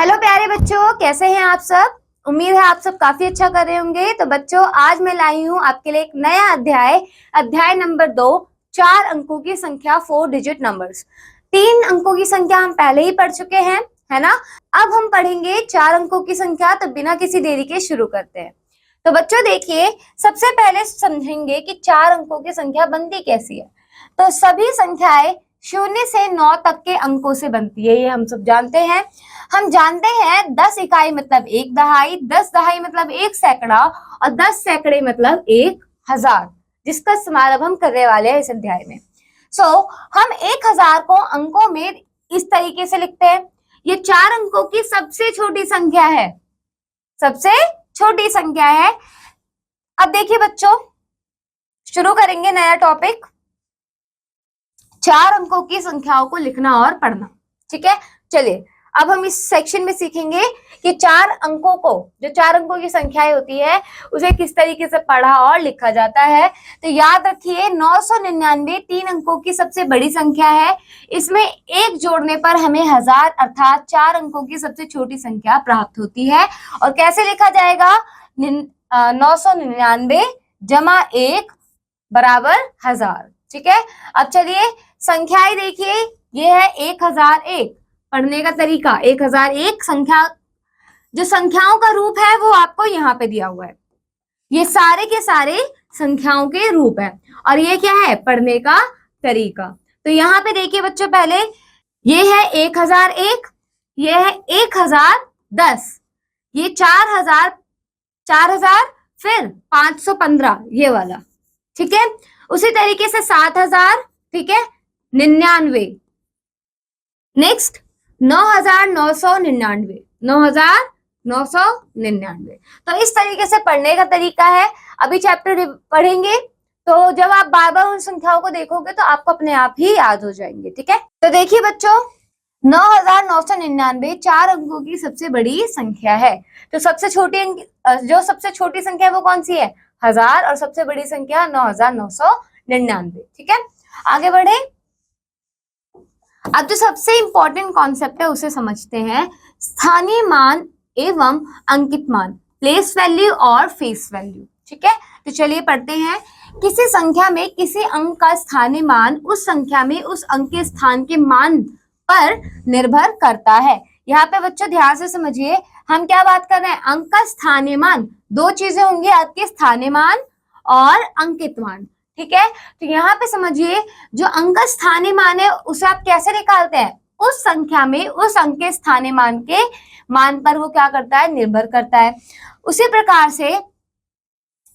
Hello प्यारे बच्चों, कैसे हैं आप सब। उम्मीद है आप सब काफी अच्छा कर रहे होंगे। तो बच्चों, आज मैं लाई हूँ आपके लिए एक नया अध्याय नंबर 2, 4 अंकों की संख्या, 4 डिजिट नंबर्स। 3 अंकों की संख्या हम पहले ही पढ़ चुके हैं, है ना। अब हम पढ़ेंगे 4 अंकों की संख्या। तो बिना किसी देरी के शुरू करते हैं। तो बच्चों देखिए, सबसे पहले समझेंगे कि 4 अंकों की संख्या बनती कैसी है। तो सभी संख्याएं 0 से 9 तक के अंकों से बनती है, ये हम सब जानते हैं। हम जानते हैं 10 इकाई मतलब 1 दहाई, 10 दहाई मतलब 1 सैकड़ा और 10 सैकड़े मतलब 1000, जिसका इस्तेमाल अब हम करने वाले हैं इस अध्याय में। हम 1000 को अंकों में इस तरीके से लिखते हैं। ये 4 अंकों की सबसे छोटी संख्या है, सबसे छोटी संख्या है। अब देखिए बच्चों, शुरू करेंगे नया टॉपिक, 4 अंकों की संख्याओं को लिखना और पढ़ना। ठीक है, चलिए अब हम इस सेक्शन में सीखेंगे कि 4 अंकों को, जो 4 अंकों की संख्याएं होती है, उसे किस तरीके से पढ़ा और लिखा जाता है। तो याद रखिए, 999 3 अंकों की सबसे बड़ी संख्या है। इसमें 1 जोड़ने पर हमें 1000 अर्थात 4 अंकों की सबसे छोटी संख्या प्राप्त होती है। और कैसे लिखा जाएगा, 999 जमा 1 बराबर 1000। ठीक है, अब चलिए संख्याएं देखिए, ये है 1001। पढ़ने का तरीका, 1001 संख्या, जो संख्याओं का रूप है वो आपको यहाँ पे दिया हुआ है। ये सारे के सारे संख्याओं के रूप है और ये क्या है, पढ़ने का तरीका। तो यहाँ पे देखिए बच्चों, पहले ये है 1001, ये है 1010, ये 4000, 4000, फिर 515 ये वाला। ठीक है, उसी तरीके से 7000, ठीक है, 99, नेक्स्ट 9999, 9999। तो इस तरीके से पढ़ने का तरीका है। अभी चैप्टर पढ़ेंगे तो जब आप बार बार उन संख्याओं को देखोगे तो आपको अपने आप ही याद हो जाएंगे। ठीक है, तो देखिए बच्चों, 9999 4 अंकों की सबसे बड़ी संख्या है। तो सबसे छोटी जो सबसे छोटी संख्या है वो कौन सी है, 1000, और सबसे बड़ी संख्या 9999। ठीक है, आगे बढ़े। अब जो सबसे इंपॉर्टेंट कॉन्सेप्ट है उसे समझते हैं, स्थानीय मान एवं अंकित मान, प्लेस वैल्यू और फेस वैल्यू। ठीक है, तो चलिए पढ़ते हैं। किसी संख्या में किसी अंक का स्थानीय मान उस संख्या में उस अंक के स्थान के मान पर निर्भर करता है। यहाँ पे बच्चों ध्यान से समझिए, हम क्या बात कर रहे हैं, अंक का स्थानीय मान। दो चीजें होंगी, अंक के स्थानीय मान और अंकित मान। ठीक है, तो यहाँ पे समझिए, जो अंक का स्थानीय मान है उसे आप कैसे निकालते हैं, उस संख्या में उस अंक के स्थानीय मान के मान पर वो क्या करता है, निर्भर करता है। उसी प्रकार से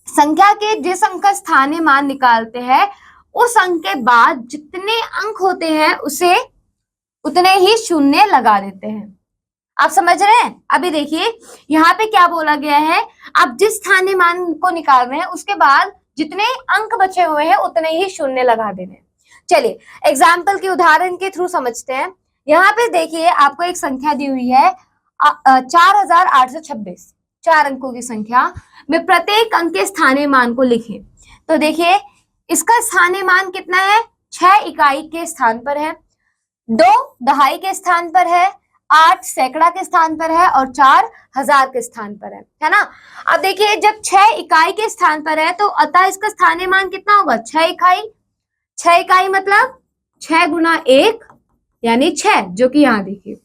संख्या के जिस अंक का स्थानीय मान निकालते हैं, उस अंक के बाद जितने अंक होते हैं उसे उतने ही शून्य लगा देते हैं। आप समझ रहे हैं। अभी देखिए यहाँ पे क्या बोला गया है, आप जिस स्थानीय मान को निकाल रहे हैं उसके बाद जितने अंक बचे हुए हैं उतने ही शून्य लगा देने। चलिए एग्जाम्पल के उदाहरण के थ्रू समझते हैं। यहाँ पे देखिए, आपको एक संख्या दी हुई है 4826, 4 अंकों की संख्या में प्रत्येक अंक के स्थानीय मान को लिखें। तो देखिए इसका स्थानीय मान कितना है, 6 इकाई के स्थान पर है, 2 दहाई के स्थान पर है, 8 सैकड़ा के स्थान पर है और 4 1000 के स्थान पर है ना। अब देखिए जब 6 इकाई के स्थान पर है तो अतः इसका स्थानीय मान कितना होगा, 6 इकाई। 6 इकाई मतलब 6 गुना 1 यानी 6, जो कि यहाँ देखिए।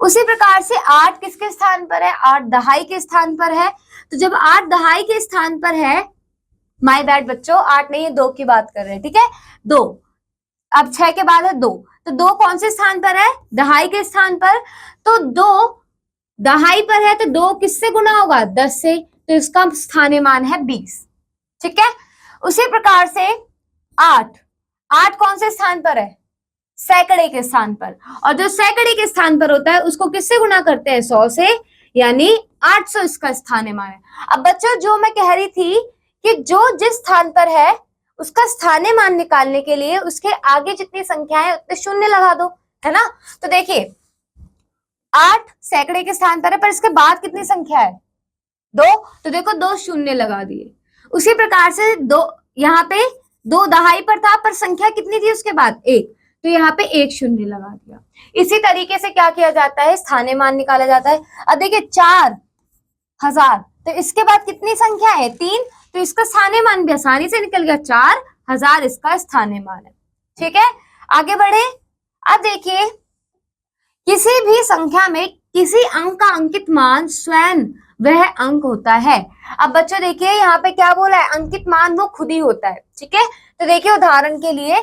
उसी प्रकार से 8 किसके स्थान पर है, 8 दहाई के स्थान पर है। तो जब 8 दहाई के स्थान पर है, माय बैड बच्चों, 8 नहीं है, 2 की बात कर रहे हैं। ठीक है, 2, अब 6 के बाद है 2, तो 2 कौन से स्थान पर है, दहाई के स्थान पर। तो 2 दहाई पर है तो 2 किससे गुना होगा, 10 से, तो इसका स्थानीय मान है 20। ठीक है, उसी प्रकार से 8 कौन से स्थान पर है, सैकड़े के स्थान पर, और जो सैकड़े के स्थान पर होता है उसको किससे गुना करते हैं, 100 से, यानी 800 इसका स्थानीय मान है। अब बच्चों जो मैं कह रही थी कि जो जिस स्थान पर है उसका स्थानीय मान निकालने के लिए उसके आगे जितनी संख्या है उतने शून्य लगा दो, है ना। तो देखिए 8 सैकड़े के स्थान पर है, पर इसके बाद कितनी संख्या है, 2, तो देखो 2 शून्य लगा दिए। उसी प्रकार से 2 यहाँ पे 2 दहाई पर था, पर संख्या कितनी थी उसके बाद, 1, तो यहाँ पे एक शून्य लगा दिया। इसी तरीके से क्या किया जाता है, स्थानीय मान निकाला जाता है। अब देखिए 4000, तो इसके बाद कितनी संख्या है 3, तो इसका स्थानीय मान भी आसानी से निकल गया, 4000 इसका स्थानीय मान है। ठीक है, आगे बढ़े। अब देखिए किसी भी संख्या में किसी अंक का अंकित मान स्वयं वह अंक होता है। अब बच्चों देखिए यहाँ पे क्या बोला है, अंकित मान वो खुद ही होता है। ठीक है, तो देखिए उदाहरण के लिए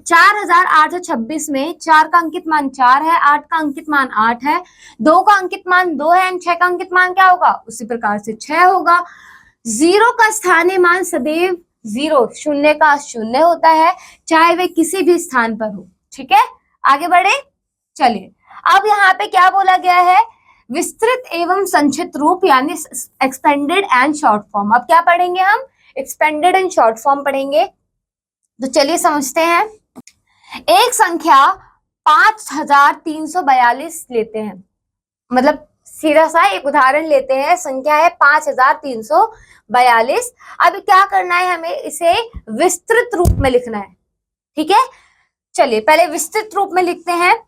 4826 में 4 का अंकित मान 4 है, 8 का अंकित मान 8 है, 2 का अंकित मान 2 है, 6 का अंकित मान क्या होगा, उसी प्रकार से 6 होगा। 0 का स्थानीय मान सदैव 0, शून्य का शून्य होता है, चाहे वे किसी भी स्थान पर हो। ठीक है, आगे बढ़े। चलिए अब यहाँ पे क्या बोला गया है, विस्तृत एवं संक्षिप्त रूप यानी एक्सपेंडेड एंड शॉर्ट फॉर्म। अब क्या पढ़ेंगे हम, एक्सपेंडेड एंड शॉर्ट फॉर्म पढ़ेंगे। तो चलिए समझते हैं। एक संख्या 5342 लेते हैं, मतलब सीधा सा एक उदाहरण लेते हैं, संख्या है 5342। अब क्या करना है, हमें इसे विस्तृत रूप में लिखना है। ठीक है, चलिए पहले विस्तृत रूप में लिखते हैं।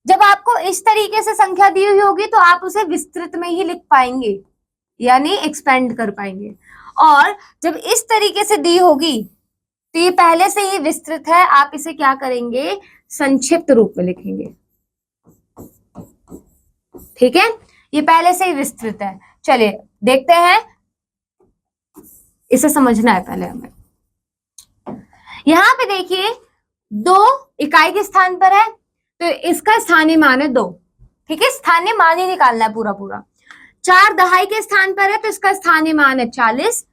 जब आपको इस तरीके से संख्या दी हुई होगी तो आप उसे विस्तृत में ही लिख पाएंगे, यानी एक्सपेंड कर पाएंगे। और जब इस तरीके से दी होगी तो ये पहले से ही विस्तृत है, आप इसे क्या करेंगे, संक्षिप्त रूप में लिखेंगे। ठीक है, ये पहले से ही विस्तृत है। चलिए देखते हैं, इसे समझना है पहले हमें। यहां पे देखिए 2 इकाई के स्थान पर है, तो इसका स्थानीय मान है 2। ठीक है, स्थानीय मान ही निकालना है पूरा पूरा। 4 दहाई के स्थान पर है तो इसका स्थानीय मान है 40।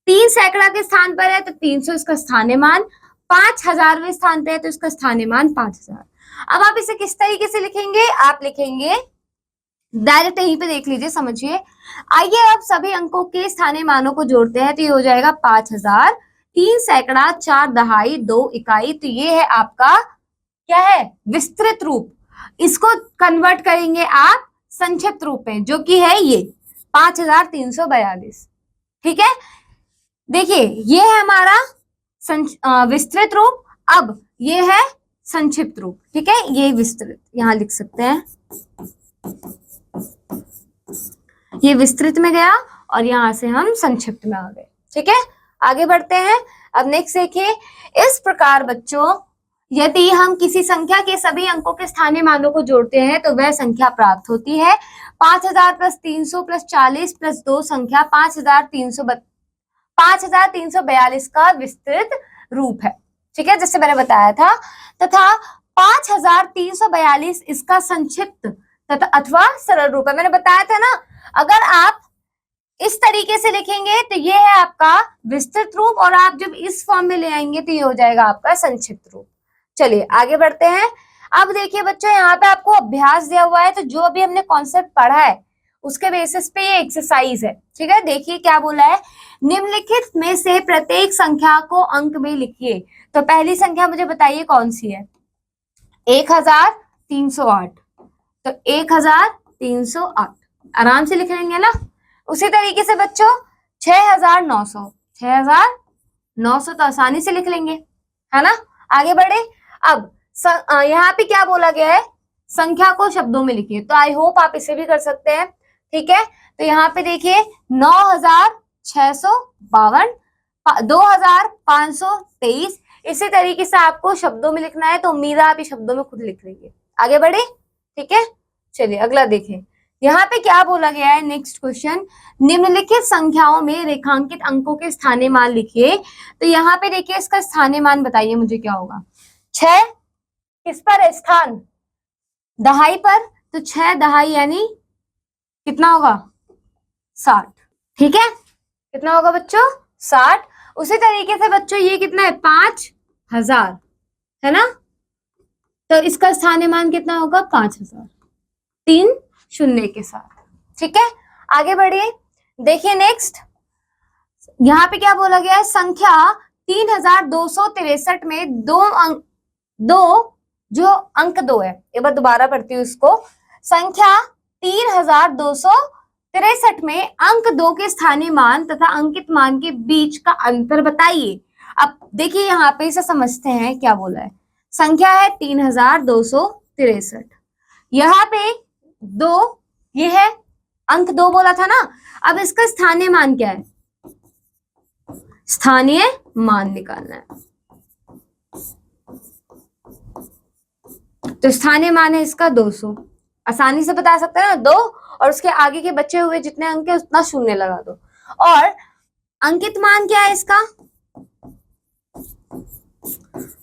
3 सैकड़ा के स्थान पर है तो 300 इसका स्थानीय मान। 5000वें स्थान पे है तो इसका स्थानीय मान 5000। अब आप इसे किस तरीके से लिखेंगे, आप लिखेंगे डायरेक्ट यहीं पे देख लीजिए, समझिए। आइए अब सभी अंकों के स्थानीय मानों को जोड़ते हैं, तो ये हो जाएगा 5000, 3 सैकड़ा, 4 दहाई, 2 इकाई, तो ये है आपका क्या है, विस्तृत रूप। इसको कन्वर्ट करेंगे आप संक्षिप्त रूप में, जो कि है ये 5342। ठीक है, देखिए ये है हमारा विस्तृत रूप, अब ये है संक्षिप्त रूप। ठीक है, ये विस्तृत यहां लिख सकते हैं, ये विस्तृत में गया और यहां से हम संक्षिप्त में आ गए। ठीक है, आगे बढ़ते हैं। अब नेक्स्ट देखिए, इस प्रकार बच्चों यदि हम किसी संख्या के सभी अंकों के स्थानीय मानों को जोड़ते हैं तो वह संख्या प्राप्त होती है। 5000 प्लस 300 प्लस 40 प्लस 2 संख्या 5342 का विस्तृत रूप है। ठीक है, जैसे मैंने बताया था, तथा 5342 इसका संक्षिप्त तथा अथवा सरल रूप है। मैंने बताया था ना, अगर आप इस तरीके से लिखेंगे तो ये है आपका विस्तृत रूप, और आप जब इस फॉर्म में ले आएंगे तो ये हो जाएगा आपका संक्षिप्त रूप। चलिए आगे बढ़ते हैं। अब देखिए बच्चों, यहाँ पे आपको अभ्यास दिया हुआ है, तो जो भी हमने कॉन्सेप्ट पढ़ा है उसके बेसिस पे ये एक्सरसाइज है। ठीक है, देखिए क्या बोला है, निम्नलिखित में से प्रत्येक संख्या को अंक में लिखिए। तो पहली संख्या मुझे बताइए कौन सी है, 1308। तो 1308 आराम से लिख लेंगे ना। उसी तरीके से बच्चों 6900, 6900 तो आसानी से लिख लेंगे, है ना। आगे बढ़े। अब यहाँ पे क्या बोला गया है, संख्या को शब्दों में लिखिए, तो आई होप आप इसे भी कर सकते हैं। ठीक है, तो यहाँ पे देखिए 9652, 2523, इसी तरीके से आपको शब्दों में लिखना है, तो उम्मीद है आप ये शब्दों में खुद लिख लेंगे। आगे बढ़े। ठीक है, चलिए अगला देखें। यहाँ पे क्या बोला गया है, नेक्स्ट क्वेश्चन, निम्नलिखित संख्याओं में रेखांकित अंकों के स्थानीय मान लिखिए। तो यहाँ पे देखिए इसका स्थानीय मान बताइए मुझे क्या होगा। 6 किस पर है स्थान, दहाई पर, तो 6 दहाई यानी कितना होगा 60। ठीक है, कितना होगा बच्चों 60। उसी तरीके से बच्चों ये कितना है 5000, है ना, तो इसका स्थानीय मान कितना होगा 5000, 3 शून्य के साथ। ठीक है, आगे बढ़िए। देखिए नेक्स्ट, यहाँ पे क्या बोला गया है, संख्या 3263 में दो अंक 2 है। एक बार दोबारा पढ़ती हूँ इसको। संख्या 3263 में अंक 2 के स्थानीय मान तथा अंकित मान के बीच का अंतर बताइए। अब देखिए यहाँ पे इसे समझते हैं क्या बोला है। संख्या है 3263। यहाँ पे 2 ये है, अंक 2 बोला था ना। अब इसका स्थानीय मान क्या है? स्थानीय मान निकालना है। तो स्थानीय मान है इसका 200। आसानी से बता सकते हैं ना, 2 और उसके आगे के बचे हुए जितने अंक है उतना शून्य लगा दो। और अंकित मान क्या है इसका?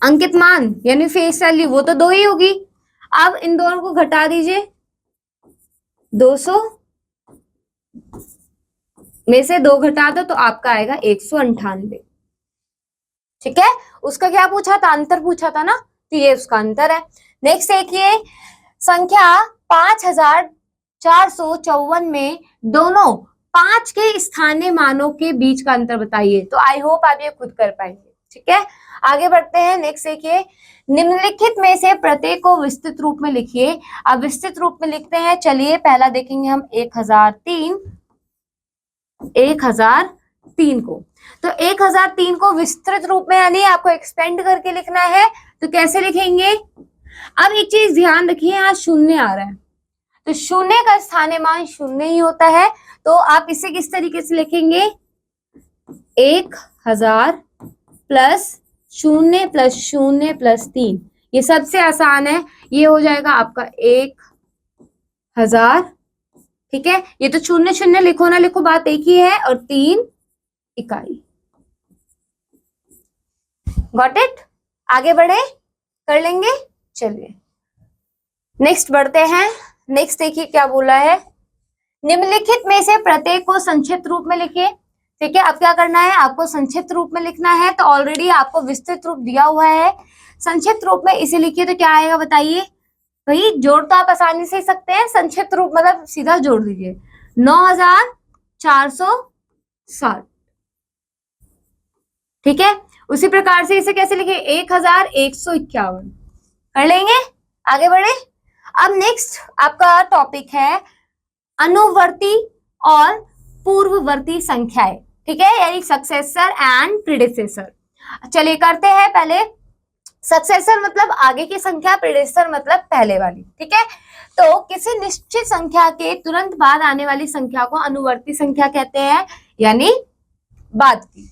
अंकित मान यानी फेस वैल्यू वो तो 2 ही होगी। अब इन दोनों को घटा दीजिए, 200 में से 2 घटा दो तो आपका आएगा 198। ठीक है, उसका क्या पूछा था? अंतर पूछा था ना, तो ये उसका अंतर है। नेक्स्ट देखिए, संख्या 5454 में दोनों 5 के स्थानीय मानों के बीच का अंतर बताइए। तो आई होप आप ये खुद कर पाएंगे। ठीक है, आगे बढ़ते हैं। नेक्स्ट देखिए, निम्नलिखित में से प्रत्येक को विस्तृत रूप में लिखिए। अब विस्तृत रूप में लिखते हैं। चलिए पहला देखेंगे हम 1003 को। तो 1003 को विस्तृत रूप में यानी आपको एक्सपेंड करके लिखना है। तो कैसे लिखेंगे? अब एक चीज ध्यान रखिए, यहाँ शून्य आ रहा है, तो शून्य का स्थानीय मान शून्य ही होता है। तो आप इसे किस तरीके से लिखेंगे? 1000 प्लस 0 प्लस 0 प्लस 3, ये सबसे आसान है। ये हो जाएगा आपका 1000। ठीक है, ये तो 0 0 लिखो ना लिखो बात एक ही है, और 3 इकाई। Got it? आगे बढ़े, कर लेंगे। चलिए नेक्स्ट बढ़ते हैं। नेक्स्ट देखिए क्या बोला है, निम्नलिखित में से प्रत्येक को संक्षिप्त रूप में लिखिए। ठीक है, अब क्या करना है? आपको संक्षिप्त रूप में लिखना है। तो ऑलरेडी आपको विस्तृत रूप दिया हुआ है, संक्षिप्त रूप में इसे लिखिए। तो क्या आएगा बताइए? भाई जोड़ तो आप आसानी से सकते हैं, संक्षिप्त रूप मतलब सीधा जोड़ दीजिए, 9460। ठीक है, उसी प्रकार से इसे कैसे लिखे? 1151। कर लेंगे, आगे बढ़े। अब नेक्स्ट आपका टॉपिक है अनुवर्ती और पूर्ववर्ती संख्याएं। ठीक है, यानी सक्सेसर एंड प्रीडिसेसर। चलिए करते हैं। पहले सक्सेसर मतलब आगे की संख्या, प्रीडिसेसर मतलब पहले वाली। ठीक है, तो किसी निश्चित संख्या के तुरंत बाद आने वाली संख्या को अनुवर्ती संख्या कहते हैं, यानी बाद की।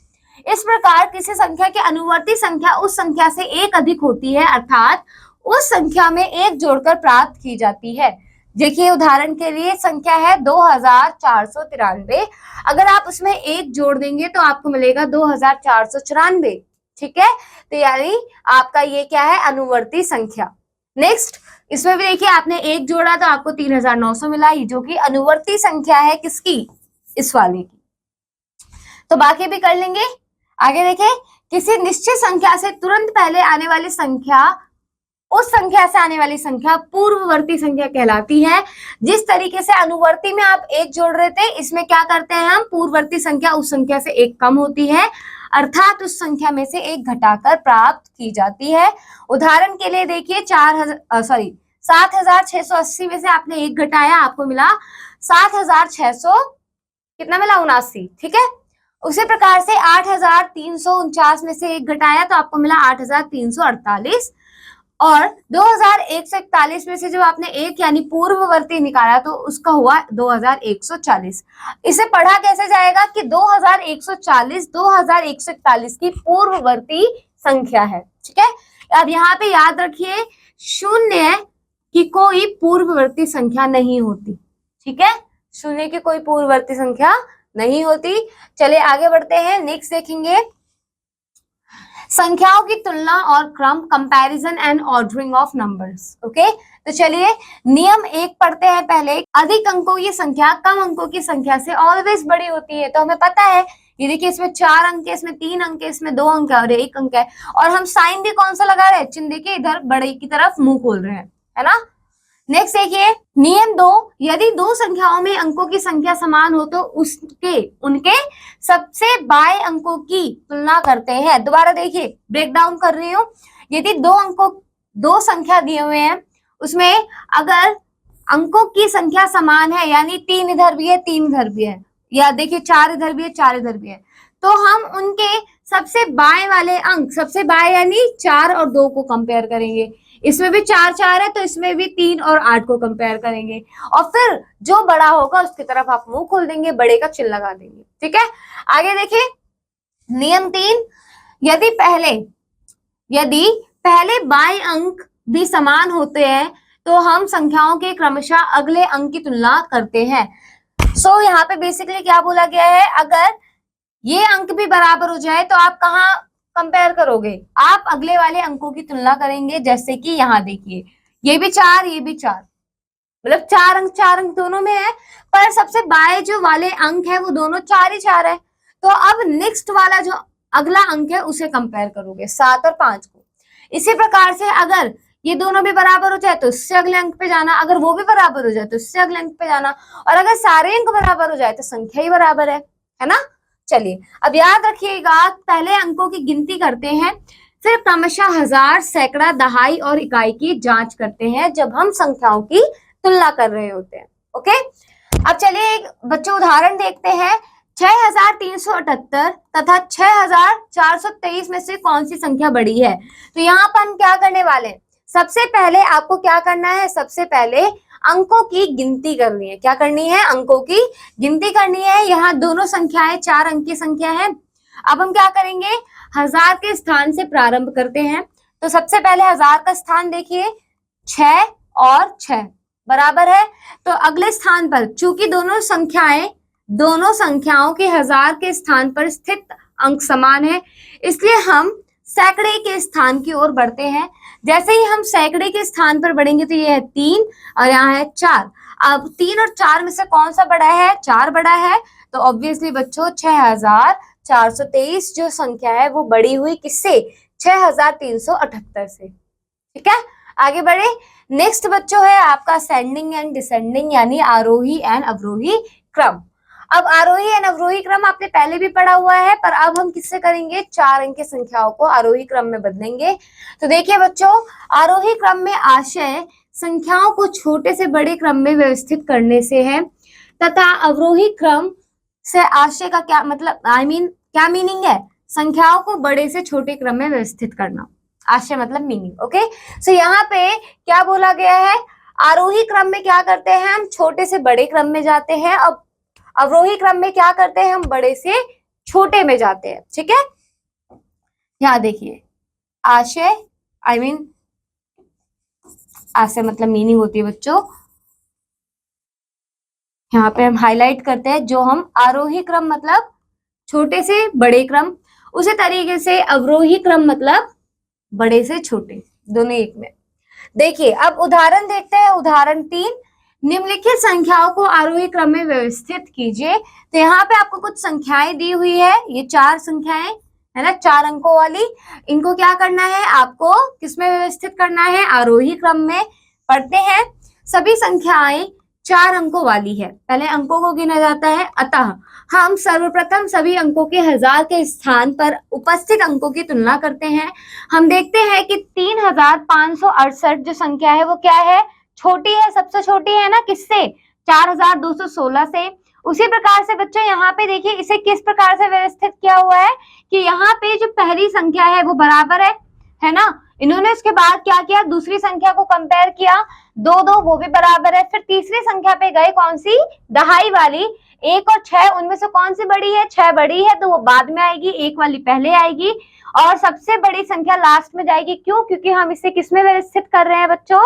इस प्रकार किसी संख्या की अनुवर्ती संख्या उस संख्या से एक अधिक होती है, अर्थात उस संख्या में एक जोड़कर प्राप्त की जाती है। देखिए उदाहरण के लिए संख्या है 2493। अगर आप उसमें एक जोड़ देंगे तो आपको मिलेगा 2494। ठीक है, तो यानी आपका ये क्या है? अनुवर्ती संख्या। नेक्स्ट इसमें भी देखिए, आपने एक जोड़ा तो आपको 3900 मिला, जो कि अनुवर्ती संख्या है किसकी? इस वाली की। तो बाकी भी कर लेंगे। आगे देखें, किसी निश्चित संख्या से तुरंत पहले आने वाली संख्या, उस संख्या से आने वाली संख्या पूर्ववर्ती संख्या कहलाती है। जिस तरीके से अनुवर्ती में आप एक जोड़ रहे थे, इसमें क्या करते हैं हम? पूर्ववर्ती संख्या उस संख्या से एक कम होती है, अर्थात उस संख्या में से एक घटाकर प्राप्त की जाती है। उदाहरण के लिए देखिए 7680 में से आपने एक घटाया, आपको मिला 7600 कितना मिला? 79। ठीक है, उसी प्रकार से 8349 में से एक घटाया तो आपको मिला 8348, और 2141 में से जब आपने एक यानी पूर्ववर्ती निकाला तो उसका हुआ 2140। इसे पढ़ा कैसे जाएगा कि 2140 2141 की पूर्ववर्ती संख्या है। ठीक है, अब यहाँ पे याद रखिए, शून्य की कोई पूर्ववर्ती संख्या नहीं होती। ठीक है, शून्य की कोई पूर्ववर्ती संख्या नहीं होती। चलिए आगे बढ़ते हैं। नेक्स्ट देखेंगे संख्याओं की तुलना और क्रम, comparison and ordering of numbers. Okay, तो चलिए नियम 1 पढ़ते हैं पहले। अधिक अंकों की संख्या कम अंकों की संख्या से ऑलवेज बड़ी होती है। तो हमें पता है, ये देखिए इसमें 4 अंक है, इसमें 3 अंक है, इसमें 2 अंक है और 1 अंक है। और हम साइन भी कौन सा लगा रहे हैं? चिन्ह देखिए इधर बड़े की तरफ मुंह खोल रहे हैं, है ना। नेक्स्ट देखिए नियम 2, यदि दो संख्याओं में अंकों की संख्या समान हो तो उनके सबसे बाएं अंकों की तुलना करते हैं। दोबारा देखिए, ब्रेक डाउन कर रही हूँ। यदि दो संख्या दिए हुए हैं, उसमें अगर अंकों की संख्या समान है, यानी 3 इधर भी है 3 इधर भी है, या देखिए 4 इधर भी है 4 इधर भी है, तो हम उनके सबसे बाएं वाले अंक, सबसे बाएं यानी 4 और 2 को कंपेयर करेंगे। इसमें भी 4 4 है तो इसमें भी 3 और 8 को कंपेयर करेंगे, और फिर जो बड़ा होगा उसकी तरफ आप मुंह खोल देंगे, बड़े का चिन्ह लगा देंगे। ठीक है, आगे देखिए नियम 3, यदि पहले बाएं अंक भी समान होते हैं तो हम संख्याओं के क्रमशः अगले अंक की तुलना करते हैं। सो यहाँ पे बेसिकली क्या बोला गया है, अगर ये अंक भी बराबर हो जाए तो आप कहाँ कंपेयर करोगे, आप अगले वाले अंकों की तुलना करेंगे। जैसे कि यहाँ देखिए ये भी 4, ये भी 4, मतलब 4 अंक दोनों में है, पर सबसे बाएं जो वाले अंक है वो दोनों 4 ही 4 है। तो अब नेक्स्ट वाला जो अगला अंक है उसे कंपेयर करोगे 7 और 5 को। इसी प्रकार से अगर ये दोनों भी बराबर हो जाए तो इससे अगले अंक पे जाना, अगर वो भी बराबर हो जाए तो इससे अगले अंक पे जाना, और अगर सारे अंक बराबर हो जाए तो संख्या ही बराबर है ना। चलिए अब याद रखिएगा, पहले अंकों की गिनती करते हैं, फिर क्रमशः हजार, सैकड़ा, दहाई और इकाई की जांच करते हैं जब हम संख्याओं की तुलना कर रहे होते हैं। ओके, अब चलिए एक बच्चों उदाहरण देखते हैं। 6378 तथा 6423 में से कौन सी संख्या बड़ी है। तो यहाँ पर हम क्या करने वाले हैं, सबसे पहले आपको क्या करना है, सबसे पहले अंकों की गिनती करनी है। क्या करनी है, अंकों की गिनती करनी है। यहाँ दोनों संख्याएं 4 अंक की संख्या है। अब हम क्या करेंगे, हजार के स्थान से प्रारंभ करते हैं। तो सबसे पहले हजार का स्थान देखिए, 6 और 6 बराबर है। तो अगले स्थान पर चूंकि दोनों संख्याओं के हजार के स्थान पर स्थित अंक समान है, इसलिए हम सैकड़े के स्थान की ओर बढ़ते हैं। जैसे ही हम सैकड़े के स्थान पर बढ़ेंगे तो ये है 3 और यहाँ है 4। अब 3 और 4 में से कौन सा बड़ा है, 4 बड़ा है। तो ऑब्वियसली बच्चों 6423 जो संख्या है वो बड़ी हुई किससे, 6378 से। ठीक है, आगे बढ़े। नेक्स्ट बच्चों है आपका असेंडिंग एंड डिसेंडिंग यानी आरोही एंड अवरोही क्रम। अब आरोही एंड अवरोही क्रम आपने पहले भी पढ़ा हुआ है, पर अब हम किससे करेंगे, 4 अंक की संख्याओं को आरोही क्रम में बदलेंगे। तो देखिए बच्चों, आरोही क्रम में आशय संख्याओं को छोटे से बड़े क्रम में व्यवस्थित करने से है, तथा अवरोही क्रम से आशय का क्या मतलब, क्या मीनिंग है, संख्याओं को बड़े से छोटे क्रम में व्यवस्थित करना। आशय मतलब मीनिंग। ओके, सो यहाँ पे क्या बोला गया है, आरोही क्रम में क्या करते हैं, हम छोटे से बड़े क्रम में जाते हैं। अब अवरोही क्रम में क्या करते हैं, हम बड़े से छोटे में जाते हैं। ठीक है, यहाँ देखिए आशय आशय मतलब मीनिंग होती है बच्चों। यहाँ पे हम हाईलाइट करते हैं, जो हम आरोही क्रम मतलब छोटे से बड़े क्रम, उसी तरीके से अवरोही क्रम मतलब बड़े से छोटे, दोनों एक में। देखिए अब उदाहरण देखते हैं, उदाहरण 3, निम्नलिखित संख्याओं को आरोही क्रम में व्यवस्थित कीजिए। तो यहाँ पे आपको कुछ संख्याएं दी हुई है, ये 4 संख्याएं है ना, 4 अंकों वाली। इनको क्या करना है, आपको किसमें व्यवस्थित करना है, आरोही क्रम में। पढ़ते हैं, सभी संख्याएं 4 अंकों वाली है, पहले अंकों को गिना जाता है। अतः हम सर्वप्रथम सभी अंकों के हजार के स्थान पर उपस्थित अंकों की तुलना करते हैं। हम देखते हैं कि 3568 जो संख्या है वो क्या है, छोटी है, सबसे छोटी है ना, किससे, 4216 से। उसी प्रकार से बच्चों यहाँ पे देखिए इसे किस प्रकार से व्यवस्थित किया हुआ है कि यहाँ पे जो पहली संख्या है वो बराबर है ना। इन्होंने उसके बाद क्या किया, दूसरी संख्या को कंपेयर किया, 2 2 वो भी बराबर है। फिर तीसरी संख्या पे गए, कौन सी, दहाई वाली, 1 और 6 उनमें से कौन सी बड़ी है, 6 बड़ी है तो वो बाद में आएगी, 1 वाली पहले आएगी, और सबसे बड़ी संख्या लास्ट में जाएगी। क्यों, क्योंकि हम इसे किसमें व्यवस्थित कर रहे हैं बच्चों,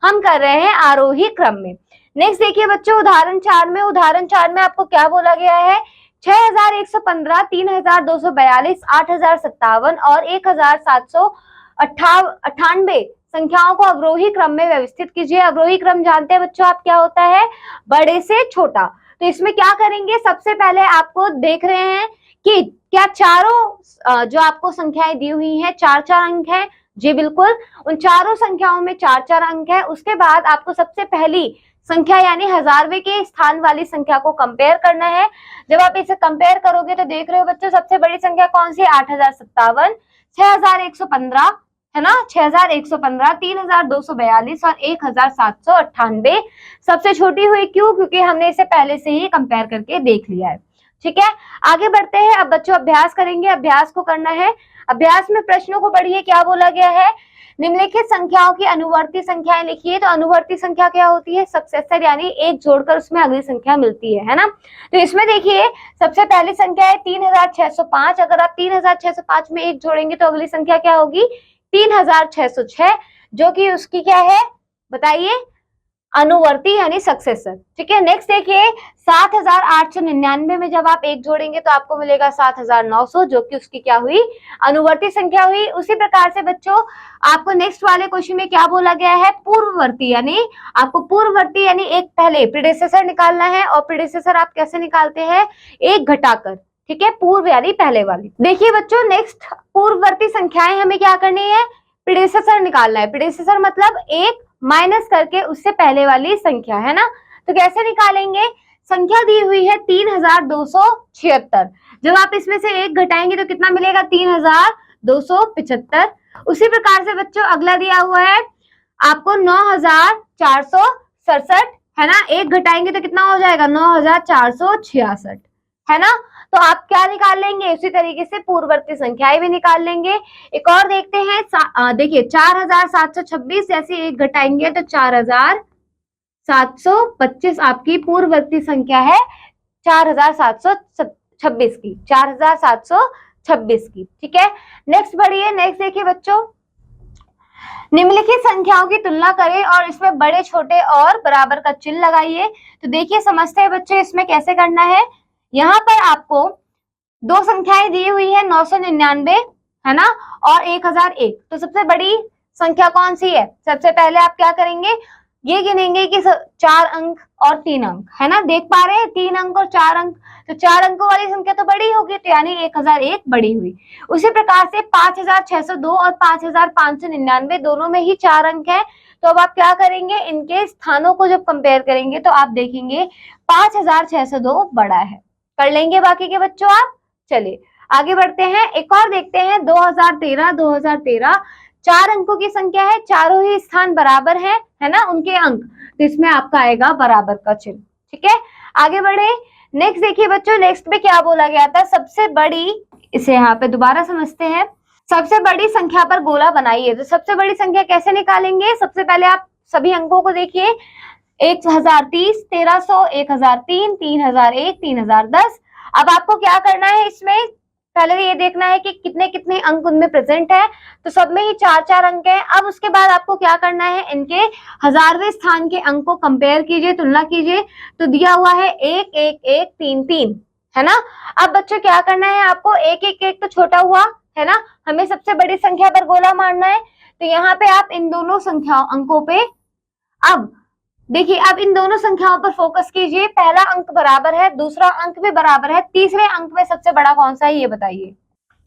हम कर रहे हैं आरोही क्रम में। नेक्स्ट देखिए बच्चों उदाहरण 4 में, उदाहरण 4 में आपको क्या बोला गया है, 6115, 3242, 8057 और 1798 संख्याओं को अवरोही क्रम में व्यवस्थित कीजिए। अवरोही क्रम जानते हैं बच्चों आप क्या होता है, बड़े से छोटा। तो इसमें क्या करेंगे, सबसे पहले आपको देख रहे हैं कि क्या चारों जो आपको संख्याएं दी हुई हैं 4 4 अंक है, जी बिल्कुल, उन चारों संख्याओं में 4 4 अंक है। उसके बाद आपको सबसे पहली संख्या यानी हजारवे के स्थान वाली संख्या को कंपेयर करना है। जब आप इसे कंपेयर करोगे तो देख रहे हो बच्चों, सबसे बड़ी संख्या कौन सी, 8057, 6115 है ना, 6115, 3242 और 1798 सबसे छोटी हुई। क्यों, क्योंकि हमने इसे पहले से ही कंपेयर करके देख लिया है। ठीक है, आगे बढ़ते हैं। अब बच्चों अभ्यास करेंगे, अभ्यास को करना है। अभ्यास में प्रश्नों को पढ़िए, क्या बोला गया है। निम्नलिखित संख्याओं की अनुवर्ती संख्याएं लिखिए। तो अनुवर्ती संख्या क्या होती है, सक्सेसर, यानी एक जोड़कर उसमें अगली संख्या मिलती है ना। तो इसमें देखिए सबसे पहली संख्या है 3605। अगर आप 3605 में एक जोड़ेंगे तो अगली संख्या क्या होगी, 3606, जो कि उसकी क्या है बताइए, अनुवर्ती यानी सक्सेसर। ठीक है, नेक्स्ट देखिए 7899 में जब आप एक जोड़ेंगे तो आपको मिलेगा 7900, जो कि उसकी क्या हुई, अनुवर्ती संख्या हुई। उसी प्रकार से बच्चों आपको नेक्स्ट वाले क्वेश्चन में क्या बोला गया है, पूर्ववर्ती, यानी आपको पूर्ववर्ती यानी एक पहले प्रीडेसेसर निकालना है। और प्रीडेसेसर आप कैसे निकालते हैं, एक घटाकर। ठीक है, पूर्व यानी पहले वाली। देखिए बच्चों नेक्स्ट पूर्ववर्ती संख्याएं हमें क्या करनी है, प्रीडेसेसर निकालना है। प्रीडेसेसर मतलब एक माइनस करके उससे पहले वाली संख्या, है ना। तो कैसे निकालेंगे, संख्या दी हुई है 3276। जब आप इसमें से एक घटाएंगे तो कितना मिलेगा, 3275। उसी प्रकार से बच्चों अगला दिया हुआ है आपको 9467, है ना। एक घटाएंगे तो कितना हो जाएगा, 9466, है ना। तो आप क्या निकाल लेंगे, उसी तरीके से पूर्ववर्ती संख्याएं भी निकाल लेंगे। एक और देखते हैं, देखिए 4726 जैसे एक घटाएंगे तो 4725 आपकी पूर्ववर्ती संख्या है, 4726 की, 4726 की। ठीक है, नेक्स्ट बढ़िए। नेक्स्ट देखिए बच्चों, निम्नलिखित संख्याओं की तुलना करें और इसमें बड़े छोटे और बराबर का चिन्ह लगाइए। तो देखिए समझते हैं बच्चों इसमें कैसे करना है। यहाँ पर आपको दो संख्याएं दी हुई है, 999, है ना, और 1001। तो सबसे बड़ी संख्या कौन सी है, सबसे पहले आप क्या करेंगे, ये गिनेंगे कि 4 अंक और 3 अंक, है ना। देख पा रहे हैं 3 अंक और 4 अंक, तो 4 अंकों वाली संख्या तो बड़ी होगी, तो यानी 1001 बड़ी हुई। उसी प्रकार से 5602 और 5599 दोनों में ही 4 अंक है। तो अब आप क्या करेंगे, इनके स्थानों को जब कंपेयर करेंगे तो आप देखेंगे 5602 बड़ा है। कर लेंगे बाकी के बच्चों आप। चलिए आगे बढ़ते हैं, एक और देखते हैं 2013 4 अंकों की संख्या है, चारों ही स्थान बराबर है ना उनके अंक, तो इसमें आपका आएगा बराबर का चिन्ह। ठीक है, आगे बढ़े। नेक्स्ट देखिए बच्चों, नेक्स्ट में क्या बोला गया था, सबसे बड़ी, इसे यहाँ पे दोबारा समझते हैं। सबसे बड़ी संख्या पर गोला बनाइए। तो सबसे बड़ी संख्या कैसे निकालेंगे, सबसे पहले आप सभी अंकों को देखिए, 1030, 1300, 1003, 3001, 3010। अब आपको क्या करना है, इसमें पहले ये देखना है कि कितने कितने अंक उनमें प्रेजेंट है। तो सब में ही 4-4 अंक है। अब उसके बाद आपको क्या करना है, इनके हजारवें स्थान के अंक को कंपेयर कीजिए, तुलना कीजिए। तो दिया हुआ है 1 1 1 3 3, है ना। अब बच्चों क्या करना है, आपको 1 1 1 तो छोटा हुआ, है ना, हमें सबसे बड़ी संख्या पर गोला मारना है। तो यहाँ पे आप इन दोनों संख्याओं अंकों पे, अब देखिए अब इन दोनों संख्याओं पर फोकस कीजिए। पहला अंक बराबर है, दूसरा अंक भी बराबर है, तीसरे अंक में सबसे बड़ा कौन सा है ये बताइए।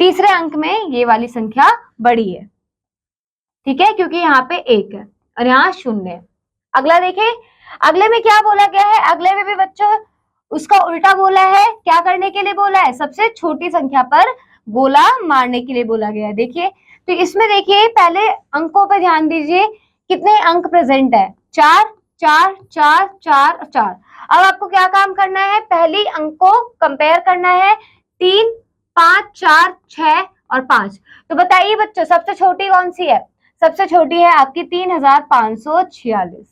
तीसरे अंक में ये वाली संख्या बड़ी है, ठीक है, क्योंकि यहाँ पे 1 है और यहाँ 0 है। अगला देखिए, अगले में क्या बोला गया है, अगले में भी बच्चों उसका उल्टा बोला है। क्या करने के लिए बोला है, सबसे छोटी संख्या पर गोला मारने के लिए बोला गया है। देखिए तो इसमें देखिए पहले अंकों पर ध्यान दीजिए, कितने अंक प्रेजेंट है, 4 4 4 4 4। अब आपको क्या काम करना है, पहली अंक को कंपेयर करना है, 3 5 4 6 और 5। तो बताइए बच्चों सबसे छोटी कौन सी है, सबसे छोटी है आपकी 3546।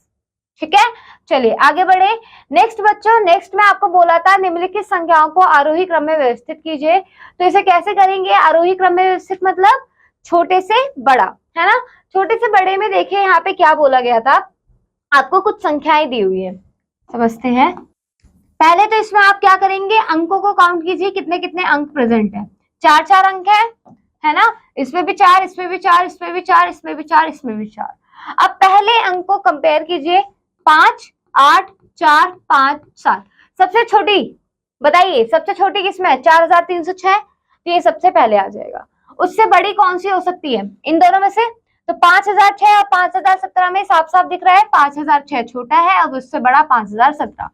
ठीक है, चलिए आगे बढ़े। नेक्स्ट बच्चों, नेक्स्ट में आपको बोला था निम्नलिखित संख्याओं को आरोही क्रम में व्यवस्थित कीजिए। तो इसे कैसे करेंगे, आरोही क्रम में व्यवस्थित मतलब छोटे से बड़ा, है ना। छोटे से बड़े में देखिए यहाँ पे क्या बोला गया था, आपको कुछ संख्याएं दी हुई है, समझते हैं। पहले तो इसमें आप क्या करेंगे, अंकों को काउंट कीजिए, कितने कितने अंक प्रेजेंट है, 4 4 अंक है ना। इसमें भी 4, इसमें भी 4, इसमें भी 4, इसमें भी 4, इसमें भी 4। अब पहले अंक को कंपेयर कीजिए, 5 8 4 5 7। सबसे छोटी बताइए, सबसे छोटी किसमें है, 4306, तो ये सबसे पहले आ जाएगा। उससे बड़ी कौन सी हो सकती है इन दोनों में से, तो 5006 और 5017 में साफ साफ दिख रहा है 5006 छोटा है, अब उससे बड़ा 5017।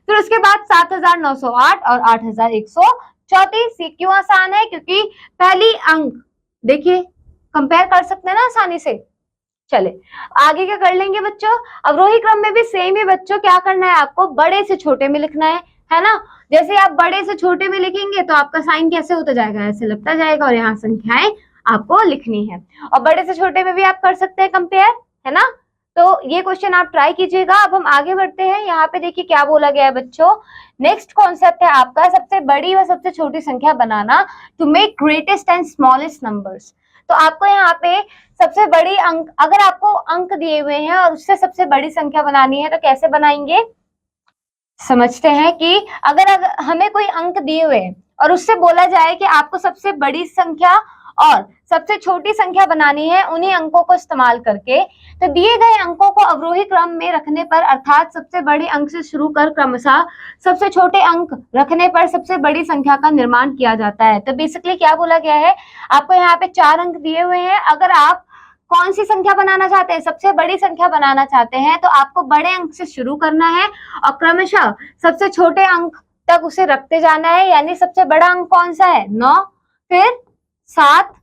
फिर उसके बाद 7908 और 8134। ये क्यों आसान है, क्योंकि पहली अंक देखिए कंपेयर कर सकते हैं ना आसानी से। चले आगे क्या कर लेंगे बच्चों, अवरोही क्रम में भी सेम ही बच्चों, क्या करना है आपको, बड़े से छोटे में लिखना है। है ना। जैसे आप बड़े से छोटे में लिखेंगे तो आपका साइन कैसे होता जाएगा, ऐसे लगता जाएगा, और यहाँ संख्याएं आपको लिखनी है। और बड़े से छोटे में भी आप कर सकते हैं कंपेयर, है ना। तो ये क्वेश्चन आप ट्राई कीजिएगा। अब हम आगे बढ़ते हैं। यहाँ पे देखिए क्या बोला गया है बच्चों। नेक्स्ट कॉन्सेप्ट है आपका सबसे बड़ी व सबसे छोटी संख्या बनाना, to make greatest and smallest numbers. तो आपको यहाँ पे सबसे बड़ी अंक, अगर आपको अंक दिए हुए हैं और उससे सबसे बड़ी संख्या बनानी है तो कैसे बनाएंगे, समझते हैं कि अगर हमें कोई अंक दिए हुए हैं और उससे बोला जाए कि आपको सबसे बड़ी संख्या और सबसे छोटी संख्या बनानी है उन्हीं अंकों को इस्तेमाल करके, तो दिए गए अंकों को अवरोही क्रम में रखने पर, अर्थात सबसे बड़े अंक से शुरू कर क्रमशः सबसे छोटे अंक रखने पर सबसे बड़ी संख्या का निर्माण किया जाता है। तो बेसिकली क्या बोला गया है, आपको यहाँ पे 4 अंक दिए हुए हैं, अगर आप कौन सी संख्या बनाना चाहते हैं, सबसे बड़ी संख्या बनाना चाहते हैं, तो आपको बड़े अंक से शुरू करना है और क्रमशः सबसे छोटे अंक तक उसे रखते जाना है। यानी सबसे बड़ा अंक कौन सा है, 9, फिर 7,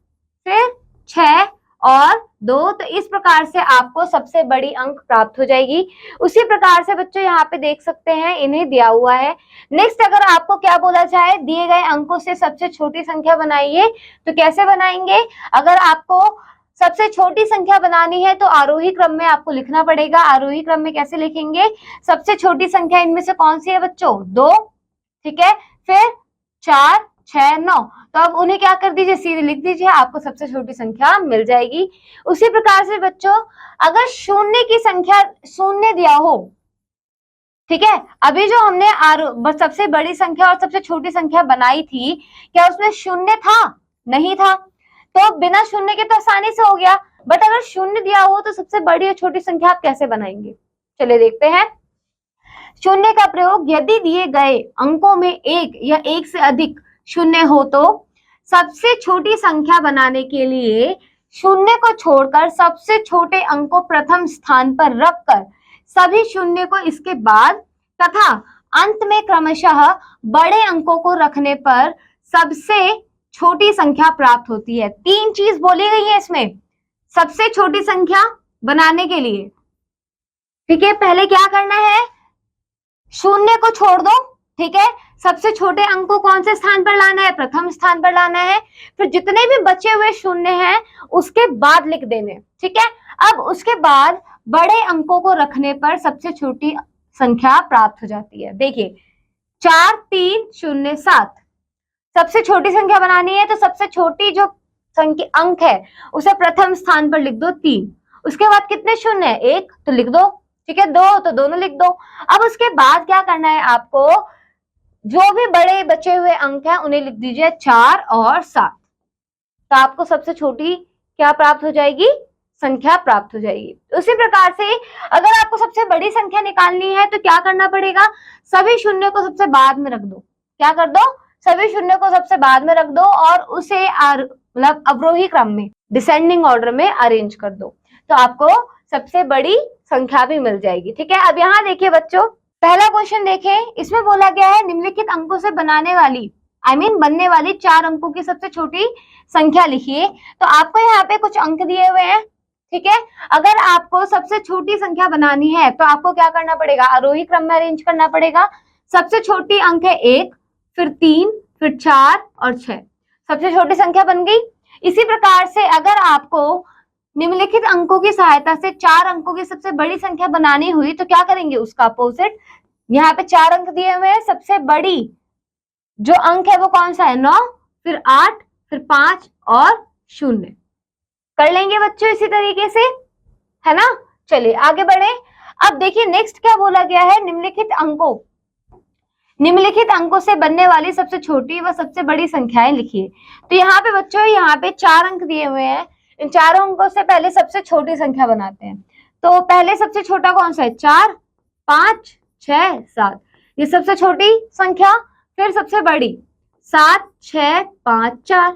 फिर 6 और 2। तो इस प्रकार से आपको सबसे बड़ी अंक प्राप्त हो जाएगी। उसी प्रकार से बच्चों यहाँ पे देख सकते हैं, इन्हें दिया हुआ है। नेक्स्ट अगर आपको क्या बोला जाए, दिए गए अंकों से सबसे छोटी संख्या बनाइए, तो कैसे बनाएंगे। अगर आपको सबसे छोटी संख्या बनानी है तो आरोही क्रम में आपको लिखना पड़ेगा। आरोही क्रम में कैसे लिखेंगे, सबसे छोटी संख्या इनमें से कौन सी है बच्चों, 2, ठीक है, फिर 4, 6, 9। तो अब उन्हें क्या कर दीजिए, सीधे लिख दीजिए, आपको सबसे छोटी संख्या मिल जाएगी। उसी प्रकार से बच्चों अगर शून्य की संख्या, शून्य दिया हो, ठीक है, अभी जो हमने सबसे बड़ी संख्या और सबसे छोटी संख्या बनाई थी, क्या उसमें शून्य था, नहीं था, तो बिना शून्य के तो आसानी से हो गया। बट अगर शून्य दिया हो तो सबसे बड़ी और छोटी संख्या आप कैसे बनाएंगे, चलिए देखते हैं। शून्य का प्रयोग, यदि दिए गए अंकों में एक या एक से अधिक शून्य हो तो सबसे छोटी संख्या बनाने के लिए शून्य को छोड़कर सबसे छोटे अंक को प्रथम स्थान पर रखकर सभी शून्य को इसके बाद तथा अंत में क्रमशः बड़े अंकों को रखने पर सबसे छोटी संख्या प्राप्त होती है। 3 चीज बोली गई है इसमें सबसे छोटी संख्या बनाने के लिए, ठीक है। पहले क्या करना है, शून्य को छोड़ दो, ठीक है, सबसे छोटे अंक को कौन से स्थान पर लाना है, प्रथम स्थान पर लाना है, फिर जितने भी बचे हुए शून्य हैं उसके बाद लिख देने, ठीक है। अब उसके बाद बड़े अंकों को रखने पर सबसे छोटी संख्या प्राप्त हो जाती है। देखिए 4, 3, 0, 7, सबसे छोटी संख्या बनानी है तो सबसे छोटी जो संख्या अंक है उसे प्रथम स्थान पर लिख दो 3। उसके बाद कितने शून्य है, 1, तो लिख दो, ठीक है, 2 तो दोनों लिख दो। अब उसके बाद क्या करना है आपको, जो भी बड़े बचे हुए अंक हैं उन्हें लिख दीजिए 4 और 7। तो आपको सबसे छोटी क्या प्राप्त हो जाएगी, संख्या प्राप्त हो जाएगी। उसी प्रकार से अगर आपको सबसे बड़ी संख्या निकालनी है तो क्या करना पड़ेगा, सभी शून्य को सबसे बाद में रख दो। क्या कर दो, सभी शून्य को सबसे बाद में रख दो और उसे मतलब अवरोही क्रम में, डिसेंडिंग ऑर्डर में अरेंज कर दो, तो आपको सबसे बड़ी संख्या भी मिल जाएगी, ठीक है। अब यहाँ देखिए बच्चों, पहला क्वेश्चन देखें, इसमें बोला गया है निम्नलिखित अंकों से बनाने वाली बनने वाली 4 अंकों की सबसे छोटी संख्या लिखिए। तो आपको यहाँ पे कुछ अंक दिए हुए हैं, ठीक है। अगर आपको सबसे छोटी संख्या बनानी है तो आपको क्या करना पड़ेगा, आरोही क्रम में अरेंज करना पड़ेगा। सबसे छोटी अंक है 1, फिर 3, फिर 4 और 6, सबसे छोटी संख्या बन गई। इसी प्रकार से अगर आपको निम्नलिखित अंकों की सहायता से 4 अंकों की सबसे बड़ी संख्या बनानी हुई तो क्या करेंगे, उसका अपोजिट। यहाँ पे 4 अंक दिए हुए हैं, सबसे बड़ी जो अंक है वो कौन सा है, 9, फिर 8, फिर 5 और 0। कर लेंगे बच्चों इसी तरीके से, है ना। चलिए आगे बढ़े। अब देखिए नेक्स्ट क्या बोला गया है, निम्नलिखित अंकों से बनने वाली सबसे छोटी व सबसे बड़ी संख्याएं लिखिए। तो यहाँ पे बच्चों, यहाँ पे 4 अंक दिए हुए हैं, इन 4 अंकों से पहले सबसे छोटी संख्या बनाते हैं। तो पहले सबसे छोटा कौन सा है, 4, 5, 6, 7, ये सबसे छोटी संख्या। फिर सबसे बड़ी 7, 6, 5, 4,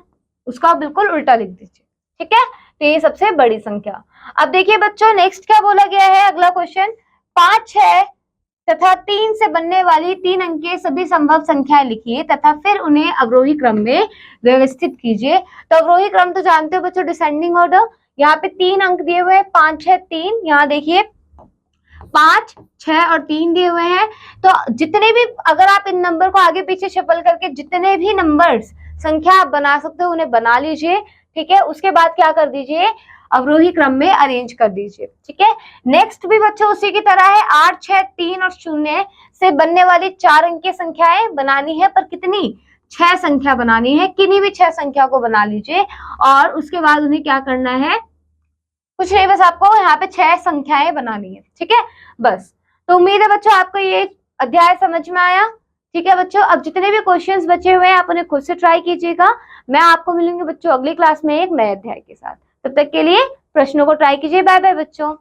उसका बिल्कुल उल्टा लिख दीजिए, ठीक है। तो ये सबसे बड़ी संख्या। अब देखिए बच्चों नेक्स्ट क्या बोला गया है, अगला क्वेश्चन, 5, 6 तथा 3 से बनने वाली 3 अंक की सभी संभव संख्याएं लिखिए तथा फिर उन्हें अवरोही क्रम में व्यवस्थित कीजिए। तो अवरोही क्रम तो जानते हो बच्चों, डिसेंडिंग ऑर्डर। यहाँ पे 3 अंक दिए हुए हैं, 5, 6, 3। यहाँ देखिए 5, 6 और 3 दिए हुए हैं। तो जितने भी, अगर आप इन नंबर को आगे पीछे शफल करके जितने भी नंबर्स संख्या आप बना सकते हो उन्हें बना लीजिए, ठीक है। उसके बाद क्या कर दीजिए, अवरोही क्रम में अरेंज कर दीजिए, ठीक है। नेक्स्ट भी बच्चों उसी की तरह है, 8, 6, 3 और 0 से बनने वाली 4 अंक की संख्याएं बनानी है, पर कितनी, 6 संख्या बनानी है, किन्हीं भी 6 संख्या को बना लीजिए और उसके बाद उन्हें क्या करना है, कुछ नहीं, बस आपको यहाँ पे 6 संख्याएं बनानी है, ठीक है बस। तो उम्मीद है बच्चों आपको ये अध्याय समझ में आया, ठीक है बच्चों। अब जितने भी क्वेश्चंस बचे हुए हैं आप उन्हें खुद से ट्राई कीजिएगा। मैं आपको मिलूंगी बच्चों अगली क्लास में एक नए अध्याय के साथ। तब तक के लिए प्रश्नों को ट्राई कीजिए। बाय बाय बच्चों।